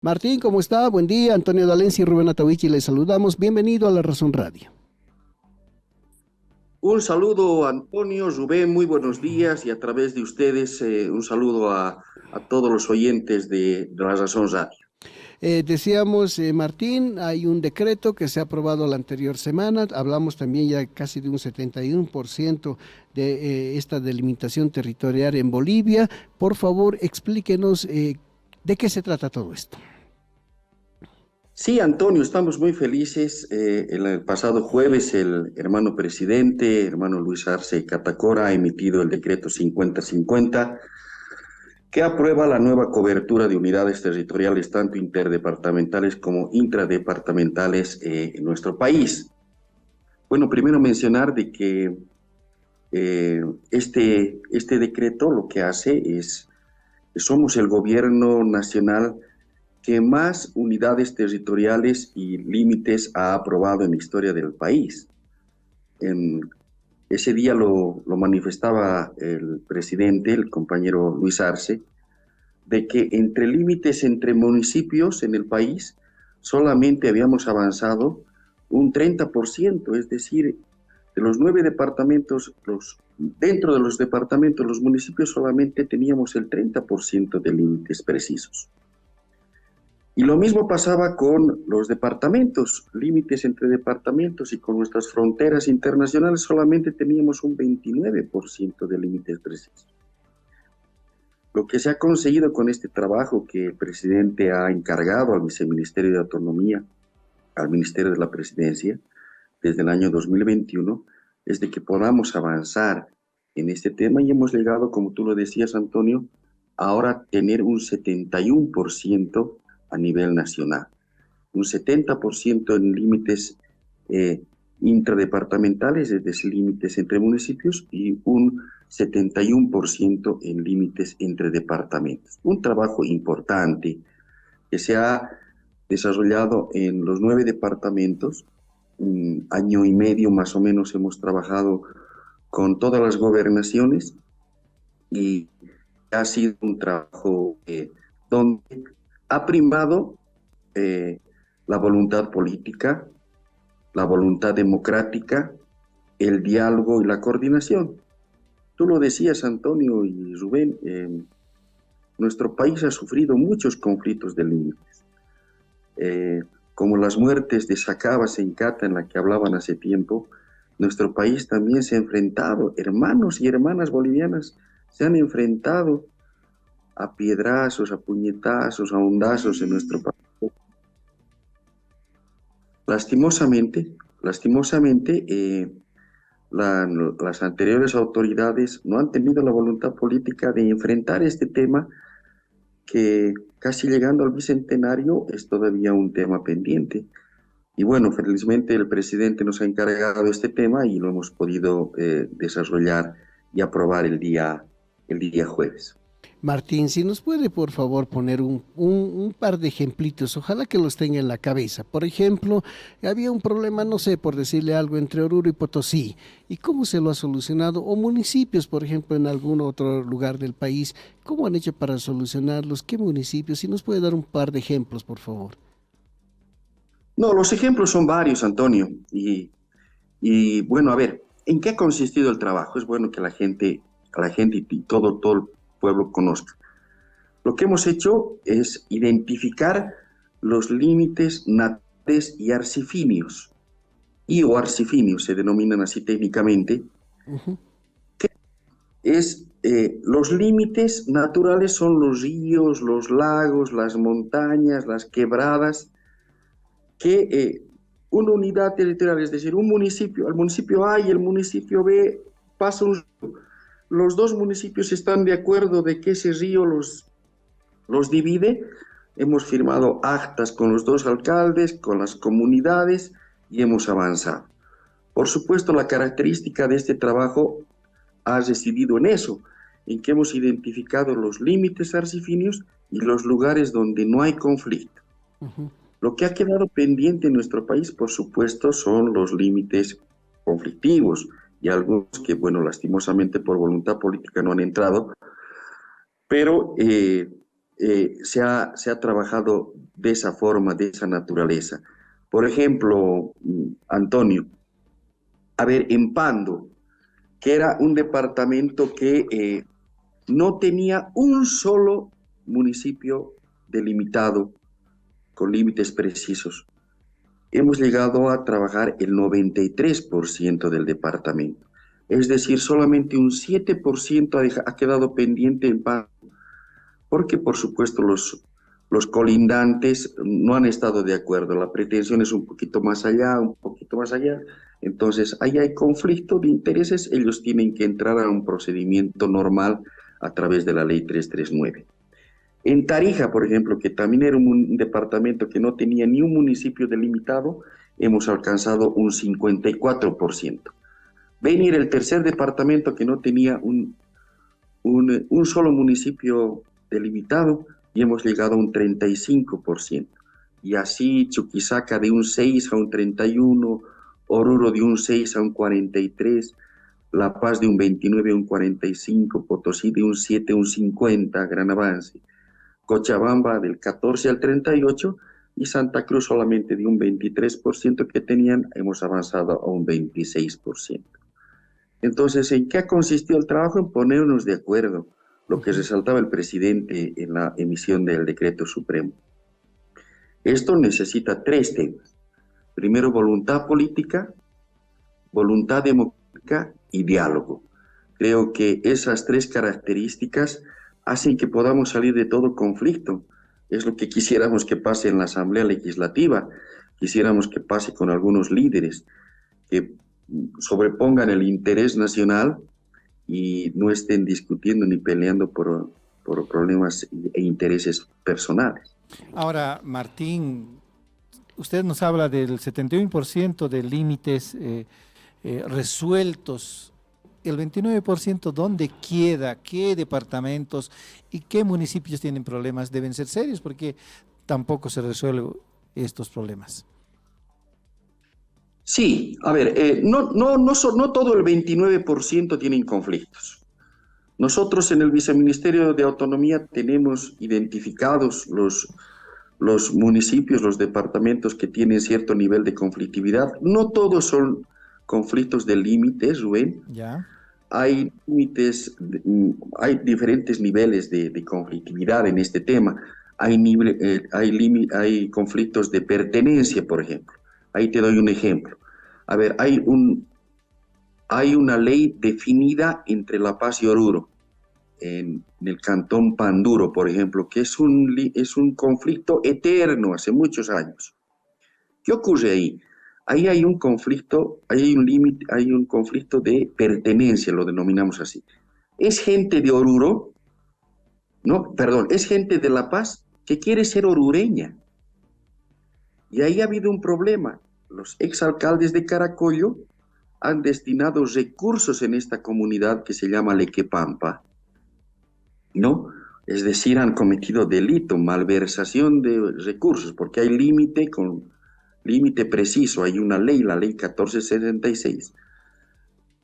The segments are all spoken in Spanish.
Martín, ¿cómo está? Buen día. Antonio Dalencia y Rubén Atahuichi les saludamos. Bienvenido a La Razón Radio. Un saludo, Antonio, Rubén, muy buenos días y a través de ustedes un saludo a todos los oyentes de La Razón Radio. Decíamos, Martín, hay un decreto que se ha aprobado la anterior semana. Hablamos también ya casi de un 71% de esta delimitación territorial en Bolivia. Por favor, explíquenos de qué se trata todo esto. Sí, Antonio, estamos muy felices. El pasado jueves el hermano presidente, hermano Luis Arce Catacora, ha emitido el decreto 50-50 que aprueba la nueva cobertura de unidades territoriales, tanto interdepartamentales como intradepartamentales en nuestro país. Bueno, primero mencionar de que este decreto lo que hace es, somos el gobierno nacional que más unidades territoriales y límites ha aprobado en la historia del país. En, ese día lo manifestaba el presidente, el compañero Luis Arce, de que entre límites entre municipios en el país solamente habíamos avanzado un 30%, es decir, de los 9 departamentos, dentro de los departamentos, los municipios solamente teníamos el 30% de límites precisos. Y lo mismo pasaba con los departamentos, límites entre departamentos, y con nuestras fronteras internacionales solamente teníamos un 29% de límites precisos. Lo que se ha conseguido con este trabajo que el presidente ha encargado al Viceministerio de Autonomía, al Ministerio de la Presidencia, desde el año 2021, es de que podamos avanzar en este tema y hemos llegado, como tú lo decías, Antonio, ahora a tener un 71% a nivel nacional, un 70% en límites intradepartamentales, es decir, límites entre municipios, y un 71% en límites entre departamentos. Un trabajo importante que se ha desarrollado en los 9 departamentos. Un año y medio más o menos hemos trabajado con todas las gobernaciones y ha sido un trabajo donde ha primado la voluntad política, la voluntad democrática, el diálogo y la coordinación. Tú lo decías, Antonio y Rubén, nuestro país ha sufrido muchos conflictos de límites, como las muertes de Sacabas en Cata, en la que hablaban hace tiempo. Nuestro país también se ha enfrentado, hermanos y hermanas bolivianas se han enfrentado a piedrazos, a puñetazos, a hondazos en nuestro país. Lastimosamente, las anteriores autoridades no han tenido la voluntad política de enfrentar este tema que casi llegando al bicentenario es todavía un tema pendiente. Y bueno, felizmente el presidente nos ha encargado este tema y lo hemos podido desarrollar y aprobar el día jueves. Martín, si nos puede por favor poner un par de ejemplitos, ojalá que los tenga en la cabeza. Por ejemplo, había un problema, no sé, por decirle algo, entre Oruro y Potosí, y cómo se lo ha solucionado, o municipios, por ejemplo, en algún otro lugar del país, cómo han hecho para solucionarlos, qué municipios, si nos puede dar un par de ejemplos, por favor. No, los ejemplos son varios, Antonio. Y bueno, a ver, ¿en qué ha consistido el trabajo? Es bueno que la gente y todo el pueblo conozca. Lo que hemos hecho es identificar los límites naturales y arcifinios, y o arcifinios se denominan así técnicamente. Ujú. Los límites naturales son los ríos, los lagos, las montañas, las quebradas, que una unidad territorial, es decir, un municipio, el municipio A y el municipio B pasa un río. Los dos municipios están de acuerdo de que ese río los divide. Hemos firmado actas con los dos alcaldes, con las comunidades y hemos avanzado. Por supuesto, la característica de este trabajo ha residido en eso, en que hemos identificado los límites arcifinios y los lugares donde no hay conflicto. Ujú. Lo que ha quedado pendiente en nuestro país, por supuesto, son los límites conflictivos y algunos que, bueno, lastimosamente por voluntad política no han entrado, pero se ha trabajado de esa forma, de esa naturaleza. Por ejemplo, Antonio, a ver, en Pando, que era un departamento que no tenía un solo municipio delimitado con límites precisos. Hemos llegado a trabajar el 93% del departamento. Es decir, solamente un 7% ha quedado pendiente en Pando, porque por supuesto los colindantes no han estado de acuerdo. La pretensión es un poquito más allá, un poquito más allá. Entonces, ahí hay conflicto de intereses, ellos tienen que entrar a un procedimiento normal a través de la ley 339. En Tarija, por ejemplo, que también era un departamento que no tenía ni un municipio delimitado, hemos alcanzado un 54%. Beni era el tercer departamento que no tenía un solo municipio delimitado y hemos llegado a un 35%. Y así Chuquisaca de un 6 a un 31, Oruro de un 6 a un 43, La Paz de un 29 a un 45, Potosí de un 7 a un 50, gran avance. Cochabamba del 14 al 38 y Santa Cruz solamente de un 23% que tenían, hemos avanzado a un 26%. Entonces, ¿en qué ha consistido el trabajo? En ponernos de acuerdo, lo que resaltaba el presidente en la emisión del decreto supremo. Esto necesita tres temas. Primero, voluntad política, voluntad democrática y diálogo. Creo que esas tres características hacen que podamos salir de todo conflicto. Es lo que quisiéramos que pase en la Asamblea Legislativa, quisiéramos que pase con algunos líderes, que sobrepongan el interés nacional y no estén discutiendo ni peleando por problemas e intereses personales. Ahora, Martín, usted nos habla del 71% de límites resueltos. El 29%, ¿dónde queda? ¿Qué departamentos y qué municipios tienen problemas? Deben ser serios porque tampoco se resuelven estos problemas. Sí, a ver, no todo el 29% tienen conflictos. Nosotros en el Viceministerio de Autonomía tenemos identificados los municipios, los departamentos que tienen cierto nivel de conflictividad. No todos son conflictos de límites, Rubén. Ya. Hay límites, hay diferentes niveles de conflictividad en este tema. Hay conflictos de pertenencia, por ejemplo. Ahí te doy un ejemplo. A ver, hay una ley definida entre La Paz y Oruro, en el cantón Panduro, por ejemplo, que es un conflicto eterno, hace muchos años. ¿Qué ocurre ahí? Ahí hay un conflicto, hay un límite, hay un conflicto de pertenencia, lo denominamos así. Es gente de Oruro, no, perdón, es gente de La Paz que quiere ser orureña. Y ahí ha habido un problema. Los exalcaldes de Caracollo han destinado recursos en esta comunidad que se llama Lequepampa, ¿no? Es decir, han cometido delito, malversación de recursos, porque hay límite preciso, hay una ley, la ley 1476.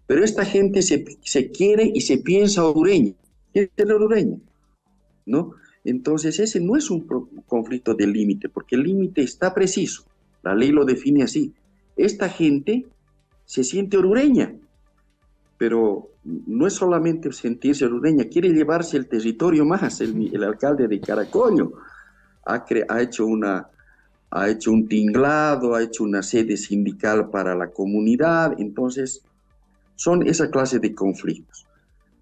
Pero esta gente se quiere y se piensa orureña, quiere ser orureña, ¿no? Entonces ese no es un conflicto de límite, porque el límite está preciso, la ley lo define así. Esta gente se siente orureña, pero no es solamente sentirse orureña, quiere llevarse el territorio más. El alcalde de Caracollo ha hecho un tinglado, ha hecho una sede sindical para la comunidad. Entonces son esa clase de conflictos.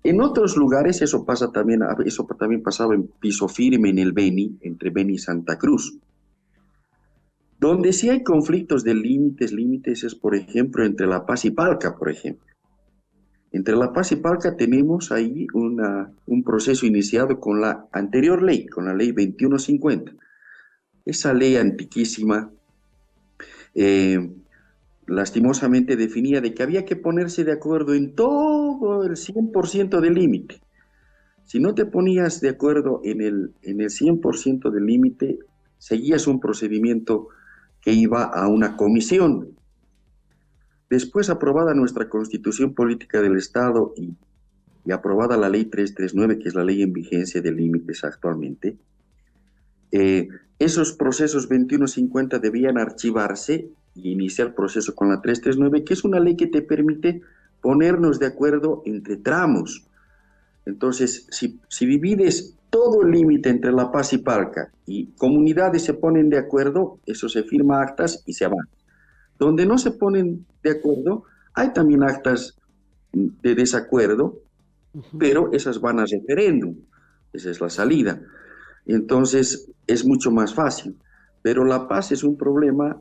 En otros lugares eso también pasaba en Piso Firme, en el Beni, entre Beni y Santa Cruz. Donde sí hay conflictos de límites es, por ejemplo, entre La Paz y Palca, por ejemplo. Entre La Paz y Palca tenemos ahí un proceso iniciado con la anterior ley, con la ley 2150. Esa ley antiquísima, lastimosamente definía de que había que ponerse de acuerdo en todo el 100% del límite. Si no te ponías de acuerdo en el 100% del límite, seguías un procedimiento que iba a una comisión. Después, aprobada nuestra Constitución Política del Estado y aprobada la Ley 339, que es la ley en vigencia de límites actualmente, Esos procesos 2150 debían archivarse y iniciar el proceso con la 339, que es una ley que te permite ponernos de acuerdo entre tramos. Entonces, si divides todo el límite entre La Paz y Palca y comunidades se ponen de acuerdo, eso se firma actas y se avanza. Donde no se ponen de acuerdo, hay también actas de desacuerdo, pero esas van a referéndum. Esa es la salida. Entonces, es mucho más fácil. Pero La Paz es un problema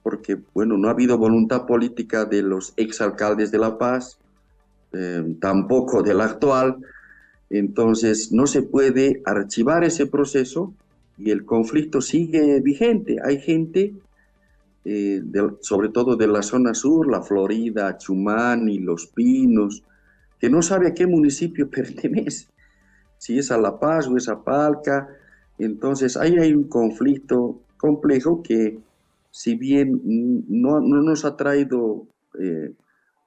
porque, bueno, no ha habido voluntad política de los exalcaldes de La Paz, tampoco del actual. Entonces, no se puede archivar ese proceso y el conflicto sigue vigente. Hay gente, sobre todo de la zona sur, La Florida, Chumani, Los Pinos, que no sabe a qué municipio pertenece, si es a La Paz o es a Palca. Entonces, ahí hay un conflicto complejo que, si bien no nos ha traído,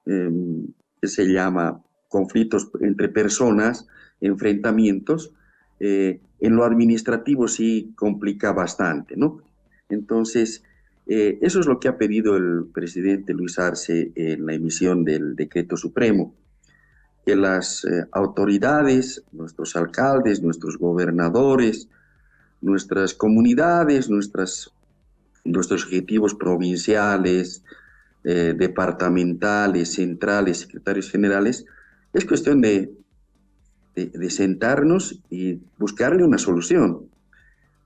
que se llama conflictos entre personas, enfrentamientos, en lo administrativo sí complica bastante, ¿no? Entonces, eso es lo que ha pedido el presidente Luis Arce en la emisión del decreto supremo, que las autoridades, nuestros alcaldes, nuestros gobernadores, nuestras comunidades, nuestros ejecutivos provinciales, departamentales, centrales, secretarios generales, es cuestión de sentarnos y buscarle una solución.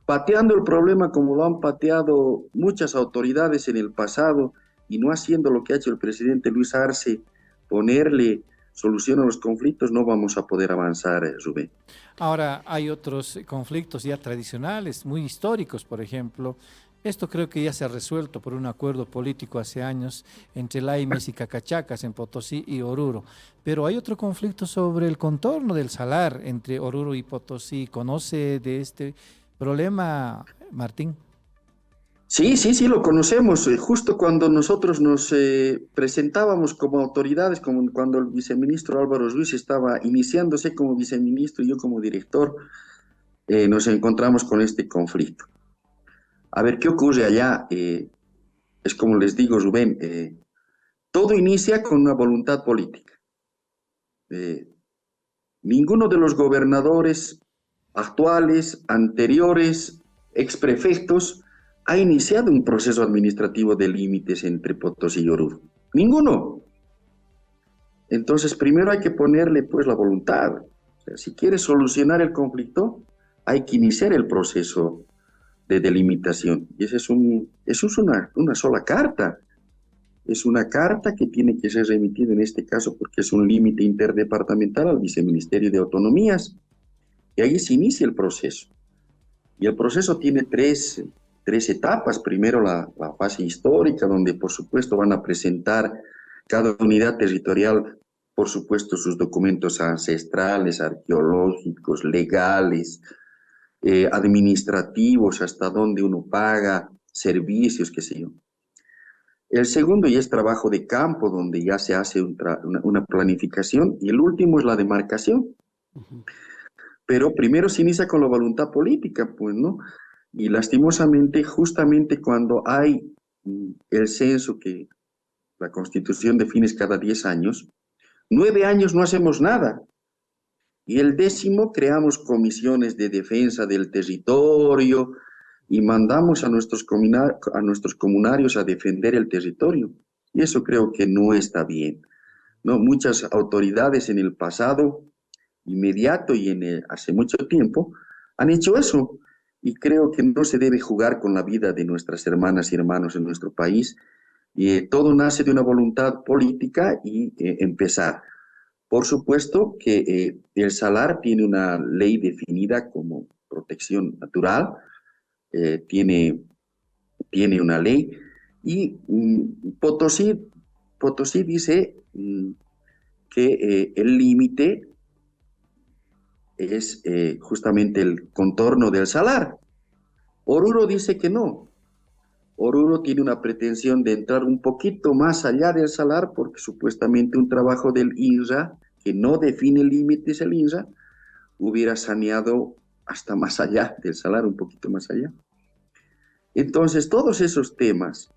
Pateando el problema como lo han pateado muchas autoridades en el pasado y no haciendo lo que ha hecho el presidente Luis Arce, ponerle solución a los conflictos, no vamos a poder avanzar, Rubén. Ahora, hay otros conflictos ya tradicionales, muy históricos, por ejemplo. Esto creo que ya se ha resuelto por un acuerdo político hace años entre Laimes y Cacachacas en Potosí y Oruro. Pero hay otro conflicto sobre el contorno del salar entre Oruro y Potosí. ¿Conoce de este problema, Martín? Sí, lo conocemos. Justo cuando nosotros nos presentábamos como autoridades, como cuando el viceministro Álvaro Ruiz estaba iniciándose como viceministro y yo como director, nos encontramos con este conflicto. A ver, ¿qué ocurre allá? Es como les digo, Rubén, todo inicia con una voluntad política. Ninguno de los gobernadores actuales, anteriores, exprefectos, ha iniciado un proceso administrativo de límites entre Potosí y Oruro. Ninguno. Entonces, primero hay que ponerle pues la voluntad. O sea, si quieres solucionar el conflicto, hay que iniciar el proceso de delimitación. Y eso es una sola carta. Es una carta que tiene que ser remitida en este caso porque es un límite interdepartamental al Viceministerio de Autonomías. Y ahí se inicia el proceso. Y el proceso tiene tres etapas. Primero la fase histórica, donde por supuesto van a presentar cada unidad territorial, por supuesto, sus documentos ancestrales, arqueológicos, legales, administrativos, hasta donde uno paga, servicios, qué sé yo. El segundo ya es trabajo de campo, donde ya se hace una planificación, y el último es la demarcación. Pero primero se inicia con la voluntad política, pues, ¿no? Y lastimosamente, justamente cuando hay el censo que la Constitución define cada 10 años, 9 años no hacemos nada. Y el 10º creamos comisiones de defensa del territorio y mandamos a nuestros comunarios a defender el territorio. Y eso creo que no está bien, ¿no? Muchas autoridades en el pasado inmediato y hace mucho tiempo han hecho eso. Y creo que no se debe jugar con la vida de nuestras hermanas y hermanos en nuestro país. Todo nace de una voluntad política y empezar. Por supuesto que el salar tiene una ley definida como protección natural, tiene una ley, y Potosí dice que el límite es justamente el contorno del salar. Oruro dice que no. Oruro tiene una pretensión de entrar un poquito más allá del salar porque supuestamente un trabajo del INRA, que no define límites el INRA, hubiera saneado hasta más allá del salar, un poquito más allá. Entonces, todos esos temas,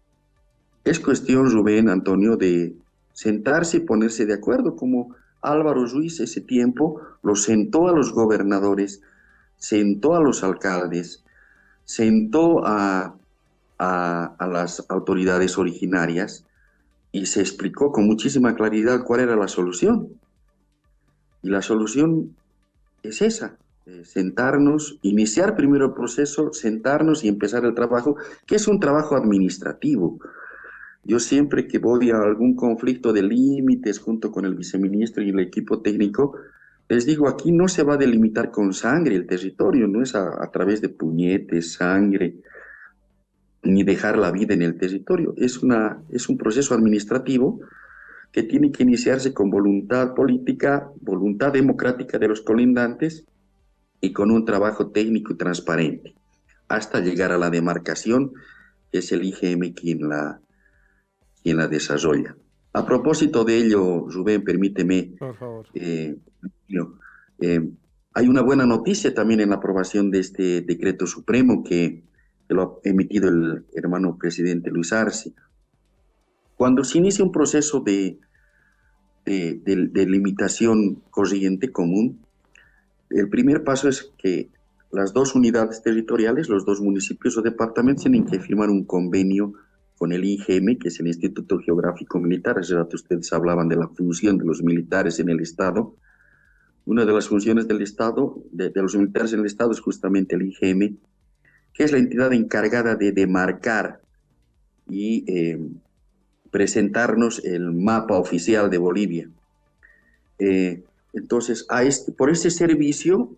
es cuestión, Rubén, Antonio, de sentarse y ponerse de acuerdo, como Álvaro Ruiz ese tiempo lo sentó a los gobernadores, sentó a los alcaldes, sentó a las autoridades originarias y se explicó con muchísima claridad cuál era la solución. Y la solución es esa, sentarnos, iniciar primero el proceso, sentarnos y empezar el trabajo, que es un trabajo administrativo. Yo siempre que voy a algún conflicto de límites junto con el viceministro y el equipo técnico, les digo, aquí no se va a delimitar con sangre el territorio, no es a través de puñetes, sangre, ni dejar la vida en el territorio. Es un proceso administrativo que tiene que iniciarse con voluntad política, voluntad democrática de los colindantes y con un trabajo técnico y transparente, hasta llegar a la demarcación, que es el IGM quien la desarrolla. A propósito de ello, Rubén, permíteme, Por favor. no, hay una buena noticia también en la aprobación de este decreto supremo que lo ha emitido el hermano presidente Luis Arce. Cuando se inicia un proceso de limitación corriente común, el primer paso es que las dos unidades territoriales, los dos municipios o departamentos, tienen que firmar un convenio con el IGM, que es el Instituto Geográfico Militar. Hace rato ustedes hablaban de la función de los militares en el Estado. Una de las funciones del Estado, de los militares en el Estado, es justamente el IGM, que es la entidad encargada de demarcar y presentarnos el mapa oficial de Bolivia. Entonces, por este servicio,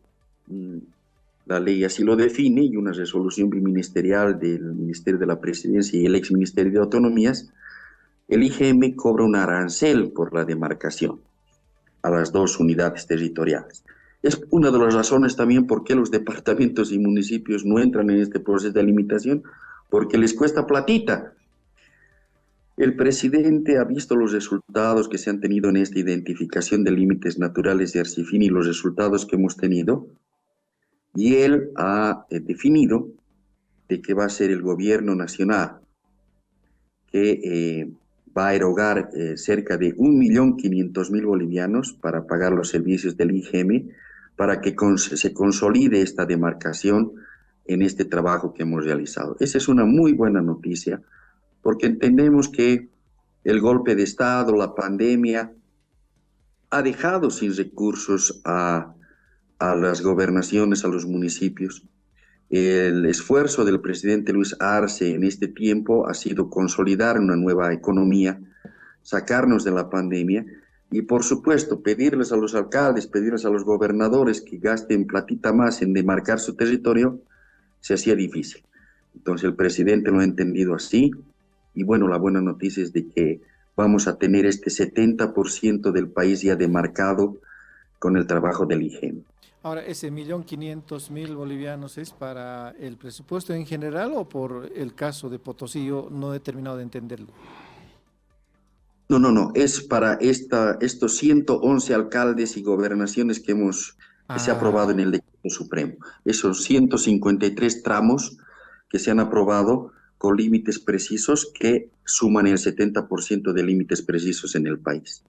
la ley así lo define y una resolución biministerial del Ministerio de la Presidencia y el ex Ministerio de Autonomías, el IGM cobra un arancel por la demarcación a las dos unidades territoriales. Es una de las razones también por qué los departamentos y municipios no entran en este proceso de limitación, porque les cuesta platita. El presidente ha visto los resultados que se han tenido en esta identificación de límites naturales de Arcifini y los resultados que hemos tenido, y él ha definido de que va a ser el gobierno nacional que va a erogar cerca de 1.500.000 bolivianos para pagar los servicios del IGM, para que se consolide esta demarcación en este trabajo que hemos realizado. Esa es una muy buena noticia, porque entendemos que el golpe de Estado, la pandemia, ha dejado sin recursos a las gobernaciones, a los municipios. El esfuerzo del presidente Luis Arce en este tiempo ha sido consolidar una nueva economía, sacarnos de la pandemia y, por supuesto, pedirles a los alcaldes, pedirles a los gobernadores que gasten platita más en demarcar su territorio, se hacía difícil. Entonces el presidente lo ha entendido así y bueno, la buena noticia es de que vamos a tener este 70% del país ya demarcado con el trabajo del IGM. Ahora, ¿ese 1.500.000 bolivianos es para el presupuesto en general o por el caso de Potosí? Yo no he terminado de entenderlo. No, es para estos 111 alcaldes y gobernaciones que se ha aprobado en el decreto supremo. Esos 153 tramos que se han aprobado con límites precisos que suman el 70% de límites precisos en el país.